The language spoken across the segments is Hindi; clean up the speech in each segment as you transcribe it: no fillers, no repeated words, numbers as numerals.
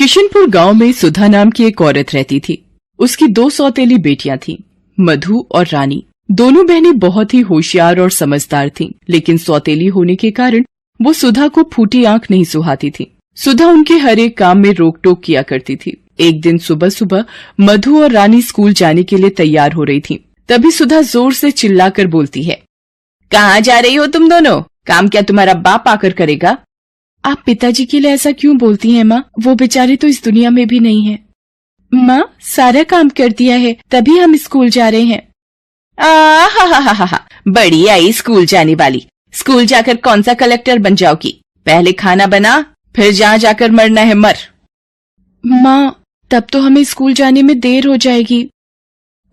किशनपुर गांव में सुधा नाम की एक औरत रहती थी। उसकी 2 सौतेली बेटियां थीं, मधु और रानी। दोनों बहनें बहुत ही होशियार और समझदार थीं, लेकिन सौतेली होने के कारण वो सुधा को फूटी आंख नहीं सुहाती थी। सुधा उनके हर एक काम में रोक टोक किया करती थी। एक दिन सुबह सुबह मधु और रानी स्कूल जाने के लिए तैयार हो रही थीं। तभी सुधा जोर से चिल्लाकर बोलती है, कहाँ जा रही हो तुम दोनों? काम क्या तुम्हारा बाप आकर करेगा? आप पिताजी के लिए ऐसा क्यों बोलती हैं माँ? वो बेचारे तो इस दुनिया में भी नहीं है। माँ, सारा काम कर दिया है, तभी हम स्कूल जा रहे हैं। हा, बड़ी आई स्कूल जाने वाली। स्कूल जाकर कौन सा कलेक्टर बन जाओगी? पहले खाना बना, फिर जहाँ जाकर मरना है मर। माँ, तब तो हमें स्कूल जाने में देर हो जाएगी।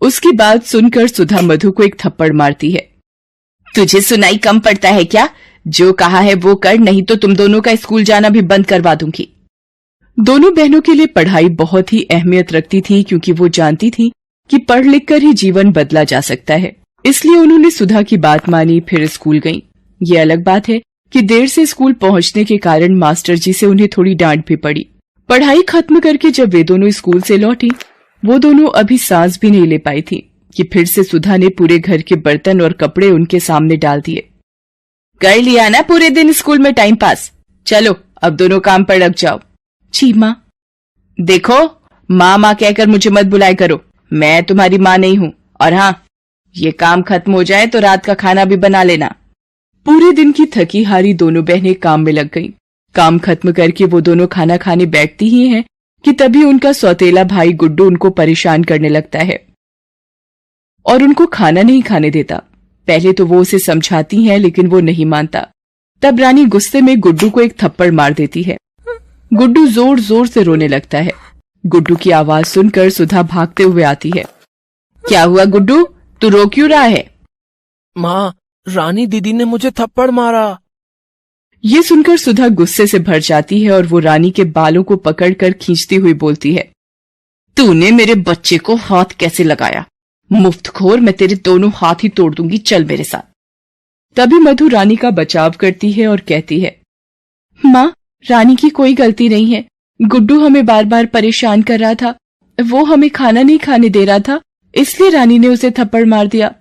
उसकी बात सुनकर सुधा मधु को एक थप्पड़ मारती है। तुझे सुनाई कम पड़ता है क्या? जो कहा है वो कर, नहीं तो तुम दोनों का स्कूल जाना भी बंद करवा दूंगी। दोनों बहनों के लिए पढ़ाई बहुत ही अहमियत रखती थी, क्योंकि वो जानती थी कि पढ़ लिख कर ही जीवन बदला जा सकता है। इसलिए उन्होंने सुधा की बात मानी, फिर स्कूल गईं। ये अलग बात है कि देर से स्कूल पहुंचने के कारण मास्टर जी से उन्हें थोड़ी डांट भी पड़ी। पढ़ाई खत्म करके जब वे दोनों स्कूल से लौटी, वो दोनों अभी सांस भी नहीं ले पाई थी कि फिर से सुधा ने पूरे घर के बर्तन और कपड़े उनके सामने डाल दिए। कर लिया ना पूरे दिन स्कूल में टाइम पास? चलो अब दोनों काम पर लग जाओ। जी माँ। देखो, माँ कहकर मुझे मत बुलाया करो, मैं तुम्हारी माँ नहीं हूँ। और हाँ, ये काम खत्म हो जाए तो रात का खाना भी बना लेना। पूरे दिन की थकी हारी दोनों बहनें काम में लग गईं। काम खत्म करके वो दोनों खाना खाने बैठती ही हैं कि तभी उनका सौतेला भाई गुड्डू उनको परेशान करने लगता है और उनको खाना नहीं खाने देता। पहले तो वो उसे समझाती हैं, लेकिन वो नहीं मानता। तब रानी गुस्से में गुड्डू को एक थप्पड़ मार देती है। गुड्डू जोर जोर से रोने लगता है। गुड्डू की आवाज सुनकर सुधा भागते हुए आती है। क्या हुआ गुड्डू, तू रो क्यों रहा है? माँ, रानी दीदी ने मुझे थप्पड़ मारा। ये सुनकर सुधा गुस्से से भर जाती है और वो रानी के बालों को पकड़कर खींचती हुई बोलती है, तूने मेरे बच्चे को हाथ कैसे लगाया? मुफ्तखोर, मैं तेरे दोनों हाथ ही तोड़ दूंगी, चल मेरे साथ। तभी मधु रानी का बचाव करती है और कहती है, माँ, रानी की कोई गलती नहीं है। गुड्डू हमें बार बार परेशान कर रहा था, वो हमें खाना नहीं खाने दे रहा था, इसलिए रानी ने उसे थप्पड़ मार दिया।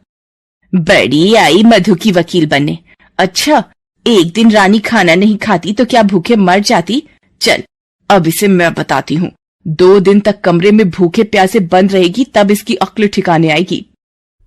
बड़ी आई मधु की वकील बनने। अच्छा, एक दिन रानी खाना नहीं खाती तो क्या भूखे मर जाती? चल अब इसे मैं बताती हूँ। 2 दिन तक कमरे में भूखे प्यासे बंद रहेगी, तब इसकी अक्ल ठिकाने आएगी।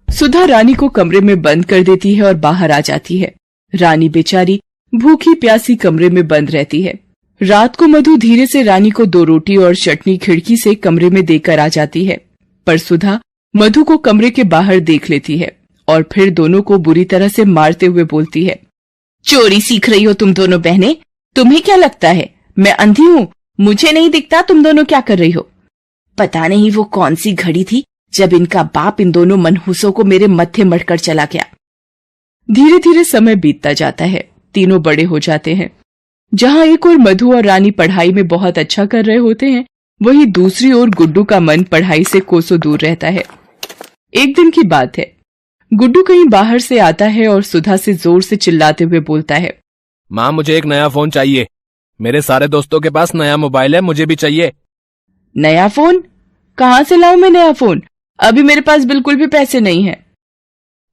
सुधा रानी को कमरे में बंद कर देती है और बाहर आ जाती है। रानी बेचारी भूखी प्यासी कमरे में बंद रहती है। रात को मधु धीरे से रानी को 2 रोटी और चटनी खिड़की से कमरे में देकर आ जाती है, पर सुधा मधु को कमरे के बाहर देख लेती है और फिर दोनों को बुरी तरह से मारते हुए बोलती है, चोरी सीख रही हो तुम दोनों बहनें? तुम्हें क्या लगता है मैं अंधी हूँ? मुझे नहीं दिखता तुम दोनों क्या कर रही हो? पता नहीं वो कौन सी घड़ी थी जब इनका बाप इन दोनों मनहूसों को मेरे मत्थे मढ़कर चला गया। धीरे धीरे समय बीतता जाता है। तीनों बड़े हो जाते हैं। जहाँ एक ओर मधु और रानी पढ़ाई में बहुत अच्छा कर रहे होते हैं, वहीं दूसरी ओर गुड्डू का मन पढ़ाई से कोसों दूर रहता है। एक दिन की बात है, गुड्डू कहीं बाहर से आता है और सुधा से जोर से चिल्लाते हुए बोलता है, माँ, मुझे एक नया फोन चाहिए। मेरे सारे दोस्तों के पास नया मोबाइल है, मुझे भी चाहिए। नया फोन? कहाँ से लाऊं मैं नया फोन? अभी मेरे पास बिल्कुल भी पैसे नहीं है।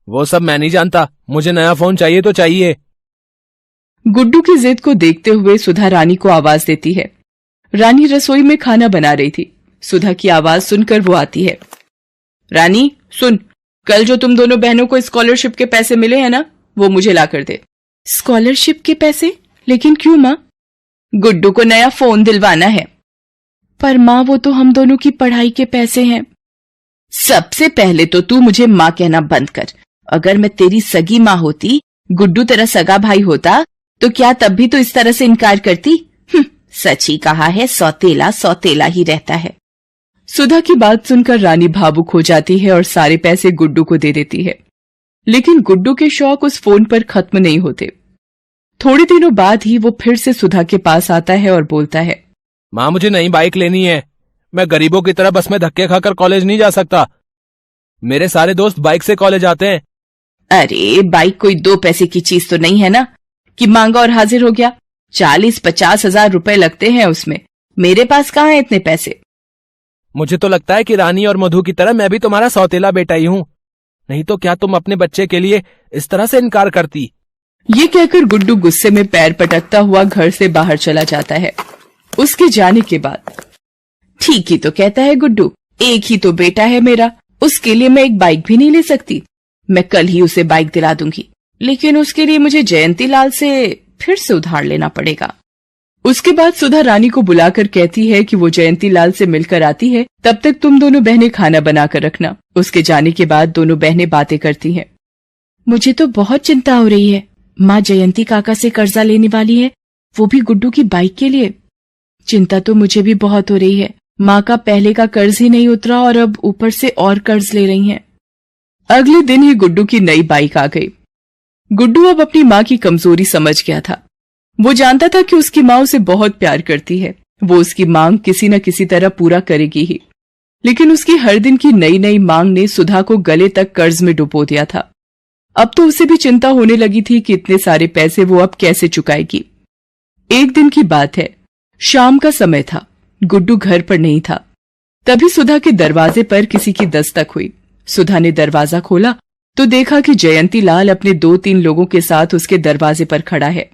वो सब मैं नहीं जानता, मुझे नया फोन चाहिए तो चाहिए। गुड्डू की जिद को देखते हुए सुधा रानी को आवाज देती है। रानी रसोई में खाना बना रही थी। सुधा की आवाज सुनकर वो आती है। रानी सुन, कल जो तुम दोनों बहनों को स्कॉलरशिप के पैसे मिले हैं ना, वो मुझे ला कर दे। स्कॉलरशिप के पैसे? लेकिन क्यों माँ? गुड्डू को नया फोन दिलवाना है। पर माँ, वो तो हम दोनों की पढ़ाई के पैसे हैं। सबसे पहले तो तू मुझे माँ कहना बंद कर। अगर मैं तेरी सगी माँ होती, गुड्डू तेरा सगा भाई होता, तो क्या तब भी तो इस तरह से इनकार करती? सच ही कहा है, सौतेला सौतेला ही रहता है। सुधा की बात सुनकर रानी भावुक हो जाती है और सारे पैसे गुड्डू को दे देती है। लेकिन गुड्डू के शौक उस फोन पर खत्म नहीं होते। थोड़े दिनों बाद ही वो फिर से सुधा के पास आता है और बोलता है, माँ, मुझे नई बाइक लेनी है। मैं गरीबों की तरह बस में धक्के खाकर कॉलेज नहीं जा सकता। मेरे सारे दोस्त बाइक से कॉलेज आते हैं। अरे बाइक कोई 2 पैसे की चीज तो नहीं है ना कि मांगा और हाजिर हो गया। 40-50 हजार रुपए लगते हैं उसमें। मेरे पास कहाँ है इतने पैसे। मुझे तो लगता है कि रानी और मधु की तरह मैं भी तुम्हारा सौतेला बेटा ही हूँ, नहीं तो क्या तुम अपने बच्चे के लिए इस तरह से इनकार करती। ये कहकर गुड्डू गुस्से में पैर पटकता हुआ घर से बाहर चला जाता है। उसके जाने के बाद ठीक ही तो कहता है गुड्डू, एक ही तो बेटा है मेरा, उसके लिए मैं एक बाइक भी नहीं ले सकती। मैं कल ही उसे बाइक दिला दूंगी, लेकिन उसके लिए मुझे जयंती लाल से फिर से उधार लेना पड़ेगा। उसके बाद सुधा रानी को बुलाकर कहती है कि वो जयंती लाल से मिलकर आती है, तब तक तुम दोनों बहनें खाना बनाकर रखना। उसके जाने के बाद दोनों बहनें बातें करती हैं। मुझे तो बहुत चिंता हो रही है, माँ जयंती काका से कर्जा लेने वाली है, वो भी गुड्डू की बाइक के लिए। चिंता तो मुझे भी बहुत हो रही है, माँ का पहले का कर्ज ही नहीं उतरा और अब ऊपर से और कर्ज ले रही हैं। अगले दिन ही गुड्डू की नई बाइक आ गई। गुड्डू अब अपनी माँ की कमजोरी समझ गया था। वो जानता था कि उसकी माँ उसे बहुत प्यार करती है, वो उसकी मांग किसी न किसी तरह पूरा करेगी ही। लेकिन उसकी हर दिन की नई नई मांग ने सुधा को गले तक कर्ज में डुबो दिया था। अब तो उसे भी चिंता होने लगी थी कि इतने सारे पैसे वो अब कैसे चुकाएगी। एक दिन की बात है, शाम का समय था, गुड्डू घर पर नहीं था। तभी सुधा के दरवाजे पर किसी की दस्तक हुई। सुधा ने दरवाजा खोला तो देखा कि जयंती लाल अपने 2-3 लोगों के साथ उसके दरवाजे पर खड़ा है।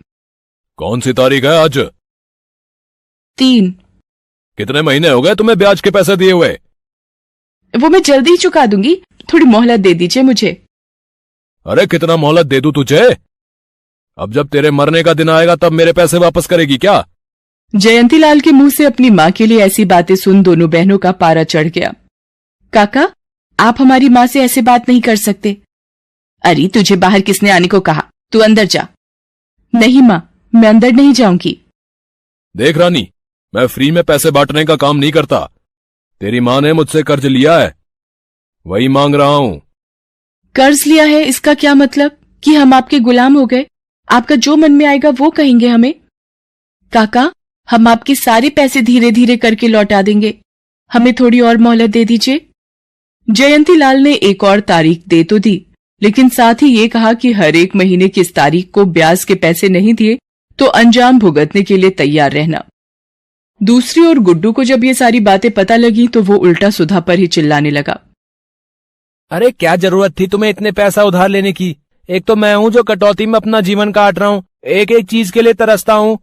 कौन सी तारीख है आज? 3। कितने महीने हो गए तुम्हें ब्याज के पैसे दिए हुए? वो मैं जल्दी ही चुका दूंगी, थोड़ी मोहलत दे दीजिए मुझे। अरे कितना मोहलत दे दूं तुझे? अब जब तेरे मरने का दिन आएगा तब मेरे पैसे वापस करेगी क्या? जयंती लाल के मुंह से अपनी माँ के लिए ऐसी बातें सुन दोनों बहनों का पारा चढ़ गया। काका, आप हमारी माँ से ऐसे बात नहीं कर सकते। अरे तुझे बाहर किसने आने को कहा, तू अंदर जा। नहीं माँ, मैं अंदर नहीं जाऊंगी। देख रानी, मैं फ्री में पैसे बांटने का काम नहीं करता। तेरी माँ ने मुझसे कर्ज लिया है, वही मांग रहा हूं। कर्ज लिया है इसका क्या मतलब कि हम आपके गुलाम हो गए? आपका जो मन में आएगा वो कहेंगे हमें? काका, हम आपके सारे पैसे धीरे धीरे करके लौटा देंगे, हमें थोड़ी और मोहलत दे दीजिए। जयंती लाल ने एक और तारीख दे तो दी, लेकिन साथ ही ये कहा कि हर एक महीने की इस तारीख को ब्याज के पैसे नहीं दिए तो अंजाम भुगतने के लिए तैयार रहना। दूसरी ओर गुड्डू को जब ये सारी बातें पता लगी तो वो उल्टा सुधा पर ही चिल्लाने लगा। अरे क्या जरूरत थी तुम्हें इतने पैसा उधार लेने की? एक तो मैं हूं जो कटौती में अपना जीवन काट रहा हूं, एक एक चीज के लिए तरसता हूं,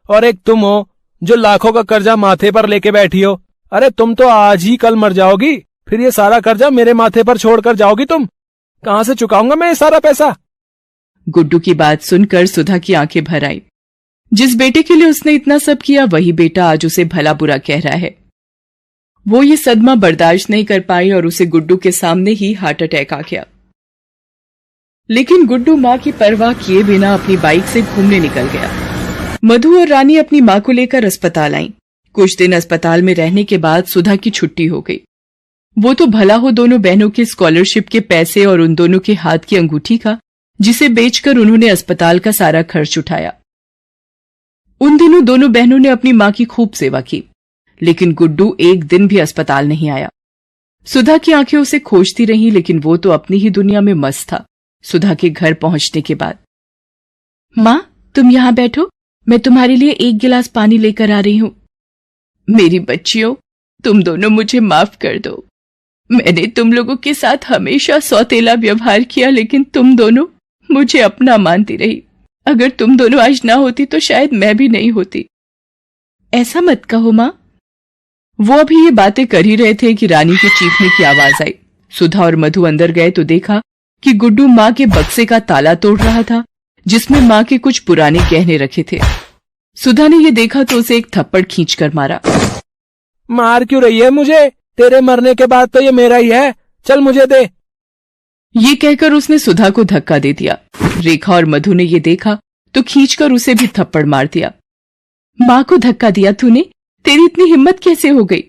और एक तुम हो जो लाखों का कर्जा माथे पर लेके बैठी हो। अरे तुम तो आज ही कल मर जाओगी, फिर ये सारा कर्जा मेरे माथे पर छोड़कर जाओगी तुम। कहां से चुकाऊंगा मैं ये सारा पैसा? गुड्डू की बात सुनकर सुधा की आंखें भर आई। जिस बेटे के लिए उसने इतना सब किया वही बेटा आज उसे भला बुरा कह रहा है। वो ये सदमा बर्दाश्त नहीं कर पाई और उसे गुड्डू के सामने ही हार्ट अटैक आ गया। लेकिन गुड्डू माँ की परवाह किए बिना अपनी बाइक से घूमने निकल गया। मधु और रानी अपनी माँ को लेकर अस्पताल आईं। कुछ दिन अस्पताल में रहने के बाद सुधा की छुट्टी हो गई। वो तो भला हो दोनों बहनों के स्कॉलरशिप के पैसे और उन दोनों के हाथ की अंगूठी का, जिसे बेचकर उन्होंने अस्पताल का सारा खर्च उठाया। उन दिनों दोनों बहनों ने अपनी माँ की खूब सेवा की, लेकिन गुड्डू एक दिन भी अस्पताल नहीं आया। सुधा की आंखें उसे खोजती रहीं, लेकिन वो तो अपनी ही दुनिया में मस्त था। सुधा के घर पहुंचने के बाद, माँ तुम यहाँ बैठो, मैं तुम्हारे लिए एक गिलास पानी लेकर आ रही हूँ। मेरी बच्चियों, तुम दोनों मुझे माफ कर दो। मैंने तुम लोगों के साथ हमेशा सौतेला व्यवहार किया, लेकिन तुम दोनों मुझे अपना मानती रही। अगर तुम दोनों आज ना होती तो शायद मैं भी नहीं होती। ऐसा मत कहो माँ। वो अभी ये बातें कर ही रहे थे कि रानी के चीखने की आवाज आई। सुधा और मधु अंदर गए तो देखा कि गुड्डू माँ के बक्से का ताला तोड़ रहा था, जिसमें माँ के कुछ पुराने गहने रखे थे। सुधा ने ये देखा तो उसे एक थप्पड़ खींचकर मारा। मार क्यों रही है मुझे? तेरे मरने के बाद तो ये मेरा ही है, चल मुझे दे। ये कहकर उसने सुधा को धक्का दे दिया। रेखा और मधु ने ये देखा तो खींचकर उसे भी थप्पड़ मार दिया। माँ को धक्का दिया तूने? तेरी इतनी हिम्मत कैसे हो गई?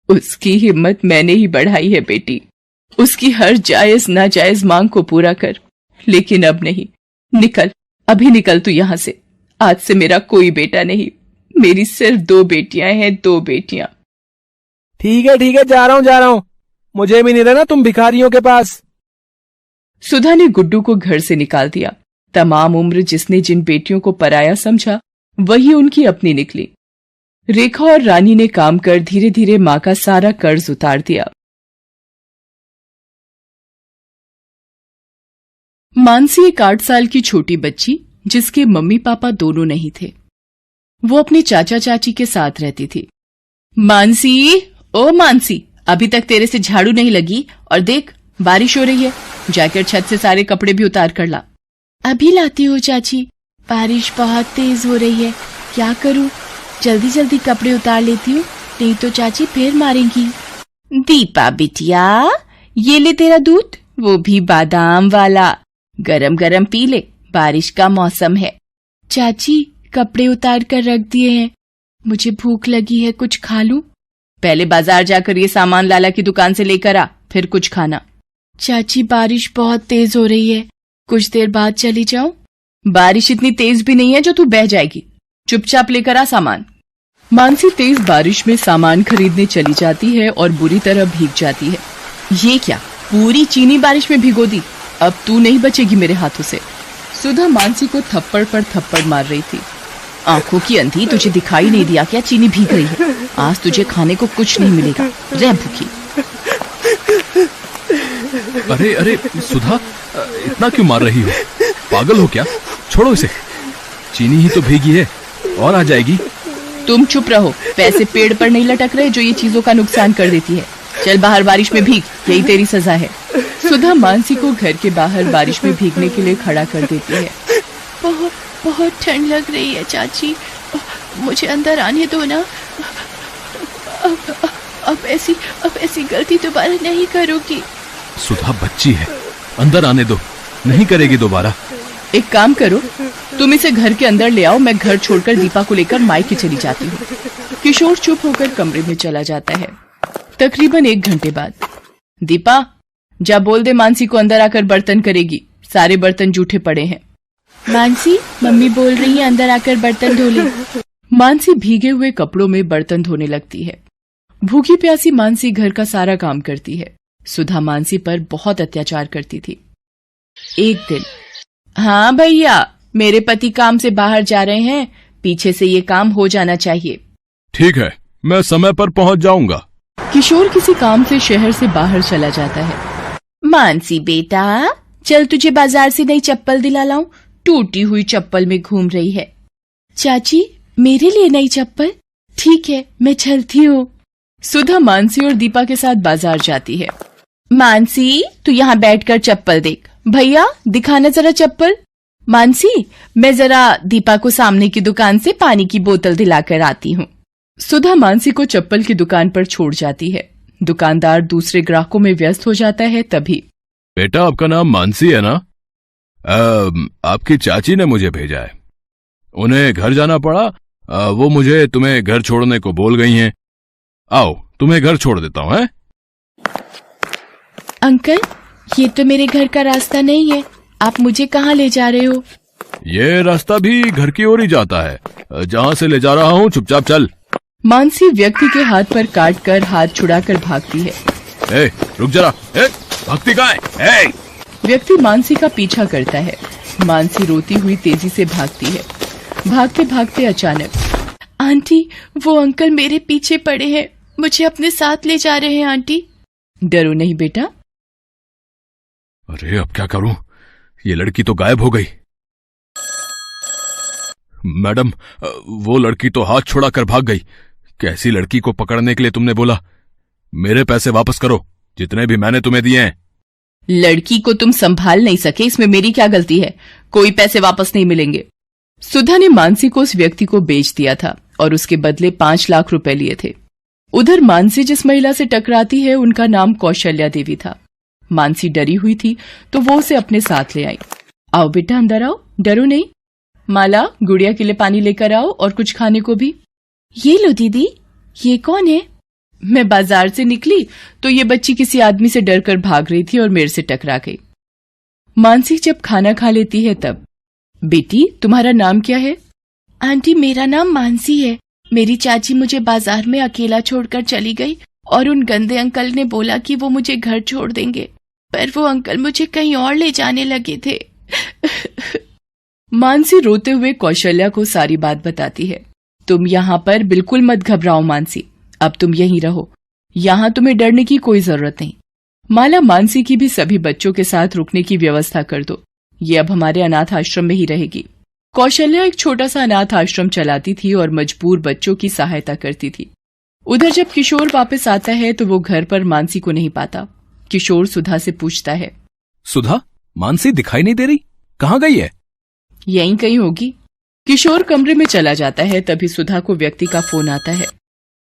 उसकी हिम्मत मैंने ही बढ़ाई है बेटी। उसकी हर जायज नाजायज मांग को पूरा कर। लेकिन अब नहीं। निकल, अभी निकल तू यहां से। आज से मेरा कोई बेटा नहीं, मेरी सिर्फ 2 बेटियां हैं, 2 बेटियां। ठीक है, जा रहा हूं। मुझे भी नहीं रहना तुम भिखारियों के पास। सुधा ने गुड्डू को घर से निकाल दिया। तमाम उम्र जिसने जिन बेटियों को पराया समझा, वही उनकी अपनी निकली। रेखा और रानी ने काम कर धीरे धीरे माँ का सारा कर्ज उतार दिया। मानसी एक 8 साल की छोटी बच्ची, जिसके मम्मी पापा दोनों नहीं थे। वो अपने चाचा चाची के साथ रहती थी। मानसी, ओ मानसी, अभी तक तेरे से झाड़ू नहीं लगी और देख बारिश हो रही है, जाकर छत से सारे कपड़े भी उतार कर ला। अभी लाती हूँ चाची, बारिश बहुत तेज हो रही है, क्या करूँ? जल्दी जल्दी कपड़े उतार लेती हूँ, नहीं तो चाची फिर मारेंगी। दीपा बिटिया, ये ले तेरा दूध, वो भी बादाम वाला, गरम गरम पी ले, बारिश का मौसम है। चाची, कपड़े उतार कर रख दिए हैं, मुझे भूख लगी है, कुछ खा लूं? पहले बाजार जाकर ये सामान लाला की दुकान से लेकर आ, फिर कुछ खाना। चाची, बारिश बहुत तेज हो रही है, कुछ देर बाद चली जाऊं? बारिश इतनी तेज भी नहीं है जो तू बह जाएगी, चुपचाप लेकर आ सामान। मानसी तेज बारिश में सामान खरीदने चली जाती है और बुरी तरह भीग जाती है। ये क्या, पूरी चीनी बारिश में भिगो दी, अब तू नहीं बचेगी मेरे हाथों से। सुधा मानसी को थप्पड़ पर थप्पड़ मार रही थी। आंखों की अंधी, तुझे दिखाई नहीं दिया क्या चीनी भीग रही है? आज तुझे खाने को कुछ नहीं मिलेगा, रह भूखी। अरे अरे सुधा, इतना क्यों मार रही हो? पागल हो क्या? छोड़ो इसे, चीनी ही तो भीगी है, और आ जाएगी। तुम चुप रहो, पैसे पेड़ पर नहीं लटक रहे जो ये चीजों का नुकसान कर देती है। चल बाहर बारिश में भीग, यही तेरी सजा है। सुधा मानसी को घर के बाहर बारिश में भीगने के लिए खड़ा कर देती है। बहुत बहुत ठंड लग रही है चाची, मुझे अंदर आने दो ना। अब ऐसी गलती दोबारा नहीं करोगी। सुधा बच्ची है, अंदर आने दो, नहीं करेगी दोबारा। एक काम करो, तुम इसे घर के अंदर ले आओ, मैं घर छोड़कर दीपा को लेकर मायके चली जाती हूँ। किशोर चुप होकर कमरे में चला जाता है। तकरीबन 1 घंटे बाद, दीपा, जा बोल दे मानसी को अंदर आकर बर्तन करेगी, सारे बर्तन जूठे पड़े हैं। मानसी, मम्मी बोल रही है अंदर आकर बर्तन धो ले। मानसी भीगे हुए कपड़ों में बर्तन धोने लगती है। भूखी प्यासी मानसी घर का सारा काम करती है। सुधा मानसी पर बहुत अत्याचार करती थी। एक दिन, हाँ भैया, मेरे पति काम से बाहर जा रहे हैं, पीछे से ये काम हो जाना चाहिए। ठीक है, मैं समय पर पहुंच जाऊंगा। किशोर किसी काम से शहर से बाहर चला जाता है। मानसी बेटा, चल तुझे बाजार से नई चप्पल दिला लाऊं, टूटी हुई चप्पल में घूम रही है। चाची, मेरे लिए नई चप्पल? ठीक है, मैं चलती हूँ। सुधा मानसी और दीपा के साथ बाजार जाती है। मानसी, तू यहाँ बैठकर चप्पल देख। भैया, दिखाना जरा चप्पल। मानसी, मैं जरा दीपा को सामने की दुकान से पानी की बोतल दिलाकर आती हूँ। सुधा मानसी को चप्पल की दुकान पर छोड़ जाती है। दुकानदार दूसरे ग्राहकों में व्यस्त हो जाता है। तभी, बेटा, आपका नाम मानसी है ना? आपकी चाची ने मुझे भेजा है, उन्हें घर जाना पड़ा, वो मुझे तुम्हें घर छोड़ने को बोल गई हैं। आओ, तुम्हें घर छोड़ देता हूँ। हैं? अंकल, ये तो मेरे घर का रास्ता नहीं है, आप मुझे कहाँ ले जा रहे हो? ये रास्ता भी घर की ओर ही जाता है, जहाँ से ले जा रहा हूँ चुपचाप चल। मानसी व्यक्ति के हाथ पर काटकर हाथ छुड़ाकर भागती है। ए, रुक जरा, भागती कहाँ है? व्यक्ति मानसी का पीछा करता है। मानसी रोती हुई तेजी से भागती है। भागते भागते अचानक, आंटी, वो अंकल मेरे पीछे पड़े हैं, मुझे अपने साथ ले जा रहे हैं आंटी। डरो नहीं बेटा। अरे अब क्या करूं, ये लड़की तो गायब हो गई। मैडम, वो लड़की तो हाथ छुड़ाकर भाग गई। कैसी लड़की को पकड़ने के लिए तुमने बोला? मेरे पैसे वापस करो, जितने भी मैंने तुम्हें दिए हैं। लड़की को तुम संभाल नहीं सके, इसमें मेरी क्या गलती है? कोई पैसे वापस नहीं मिलेंगे। सुधा ने मानसी को उस व्यक्ति को बेच दिया था और उसके बदले 5 लाख रुपए लिए थे। उधर मानसी जिस महिला से टकराती है, उनका नाम कौशल्या देवी था। मानसी डरी हुई थी तो वो उसे अपने साथ ले आई। आओ बेटा, अंदर आओ, डरो नहीं। माला, गुड़िया के लिए पानी लेकर आओ और कुछ खाने को भी। ये लो दीदी। ये कौन है? मैं बाजार से निकली तो ये बच्ची किसी आदमी से डरकर भाग रही थी और मेरे से टकरा गई। मानसी जब खाना खा लेती है तब, बेटी, तुम्हारा नाम क्या है? आंटी, मेरा नाम मानसी है। मेरी चाची मुझे बाजार में अकेला छोड़कर चली गई और उन गंदे अंकल ने बोला कि वो मुझे घर छोड़ देंगे, पर वो अंकल मुझे कहीं और ले जाने लगे थे। मानसी रोते हुए कौशल्या को सारी बात बताती है। तुम यहाँ पर बिल्कुल मत घबराओ मानसी, अब तुम यहीं रहो, यहाँ तुम्हें डरने की कोई जरूरत नहीं। माला, मानसी की भी सभी बच्चों के साथ रुकने की व्यवस्था कर दो, ये अब हमारे अनाथ आश्रम में ही रहेगी। कौशल्या एक छोटा सा अनाथ आश्रम चलाती थी और मजबूर बच्चों की सहायता करती थी। उधर जब किशोर वापस आता है तो वो घर पर मानसी को नहीं पाता। किशोर सुधा से पूछता है, सुधा, मानसी दिखाई नहीं दे रही, कहाँ गई है? यहीं कहीं होगी। किशोर कमरे में चला जाता है, तभी सुधा को व्यक्ति का फोन आता है।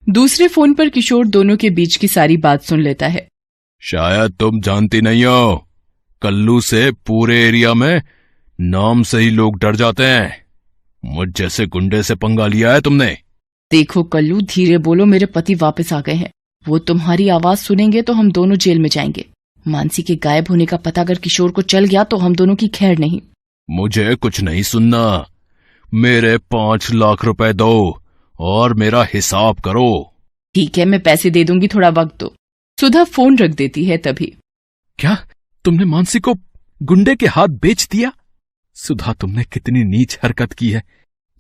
दूसरे फोन पर किशोर दोनों के बीच की सारी बात सुन लेता है। शायद तुम जानती नहीं हो, कल्लू से पूरे एरिया में नाम से ही लोग डर जाते हैं। मुझ जैसे गुंडे से पंगा लिया है तुमने। देखो कल्लू, धीरे बोलो, मेरे पति वापस आ गए हैं। वो तुम्हारी आवाज सुनेंगे तो हम दोनों जेल में जाएंगे। मानसी के गायब होने का पता अगर किशोर को चल गया तो हम दोनों की खैर नहीं। मुझे कुछ नहीं सुनना, मेरे 5 लाख रुपए दो और मेरा हिसाब करो। ठीक है, मैं पैसे दे दूंगी, थोड़ा वक्त दो। सुधा फोन रख देती है। तभी, क्या तुमने मानसी को गुंडे के हाथ बेच दिया? सुधा, तुमने कितनी नीच हरकत की है।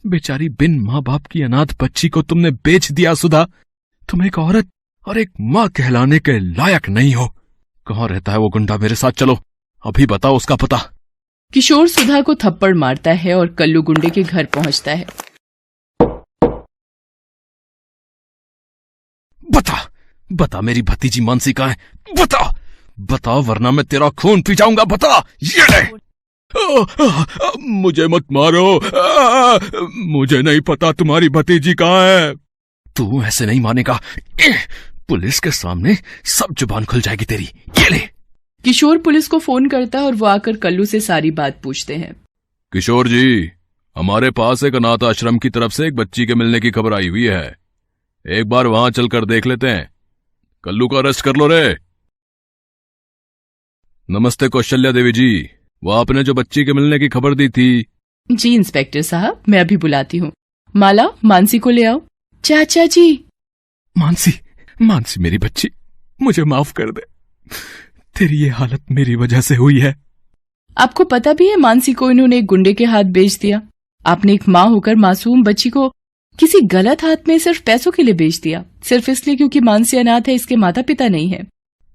बेचारी बिन माँ बाप की अनाथ बच्ची को तुमने बेच दिया। सुधा, तुम एक औरत और एक माँ कहलाने के लायक नहीं हो। कहाँ रहता है वो गुंडा? मेरे साथ चलो, अभी बताओ उसका पता। किशोर सुधा को थप्पड़ मारता है और कल्लू गुंडे के घर पहुंचता है। बता मेरी भतीजी मानसी कहाँ है? बता वरना मैं तेरा खून पी जाऊंगा। बता। ये ले। मुझे मत मारो, मुझे नहीं पता तुम्हारी भतीजी कहाँ है। तू ऐसे नहीं मानेगा, पुलिस के सामने सब जुबान खुल जाएगी तेरी। ये ले। किशोर पुलिस को फोन करता है और वो आकर कल्लू से सारी बात पूछते हैं। किशोर जी, हमारे पास एक अनाथ आश्रम की तरफ से एक बच्ची के मिलने की खबर आई हुई है, एक बार वहां चलकर देख लेते हैं। कल्लू को अरेस्ट कर लो रे। नमस्ते कौशल्या देवी जी, वो आपने जो बच्ची के मिलने की खबर दी थी। जी इंस्पेक्टर साहब, मैं अभी बुलाती हूँ। माला, मानसी को ले आओ। चाचा जी। मानसी मेरी बच्ची, मुझे माफ कर दे। तेरी ये हालत मेरी वजह से हुई है। आपको पता भी है मानसी को इन्होंने एक गुंडे के हाथ बेच दिया। आपने एक माँ होकर मासूम बच्ची को किसी गलत हाथ में सिर्फ पैसों के लिए बेच दिया, सिर्फ इसलिए क्योंकि मानसी अनाथ है, इसके माता पिता नहीं है।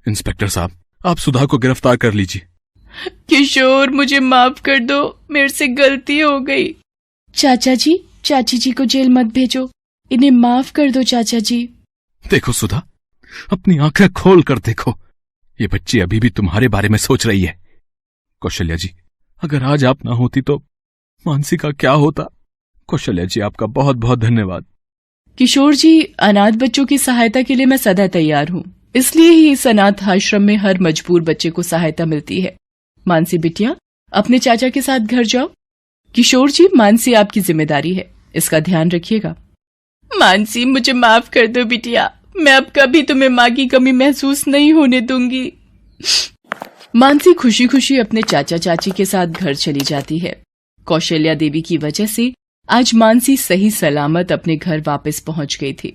इंस्पेक्टर साहब, आप सुधा को गिरफ्तार कर लीजिए। किशोर, मुझे माफ कर दो, मेरे से गलती हो गई। चाचा जी, चाची जी को जेल मत भेजो, इन्हें माफ कर दो चाचा जी। देखो सुधा, अपनी आंखें खोल कर देखो, ये बच्ची अभी भी तुम्हारे बारे में सोच रही है। कौशल्या जी, अगर आज आप ना होती तो मानसी का क्या होता? कौशल्या जी, आपका बहुत बहुत धन्यवाद। किशोर जी, अनाथ बच्चों की सहायता के लिए मैं सदा तैयार हूँ, इसलिए ही इस अनाथ आश्रम में हर मजबूर बच्चे को सहायता मिलती है। मानसी बिटिया, अपने चाचा के साथ घर जाओ। किशोर जी, मानसी आपकी जिम्मेदारी है, इसका ध्यान रखिएगा। मानसी, मुझे माफ कर दो बिटिया, मैं अब कभी तुम्हें माँ की कमी महसूस नहीं होने दूंगी। मानसी खुशी खुशी अपने चाचा चाची के साथ घर चली जाती है। कौशल्या देवी की वजह से आज मानसी सही सलामत अपने घर वापस पहुंच गई थी।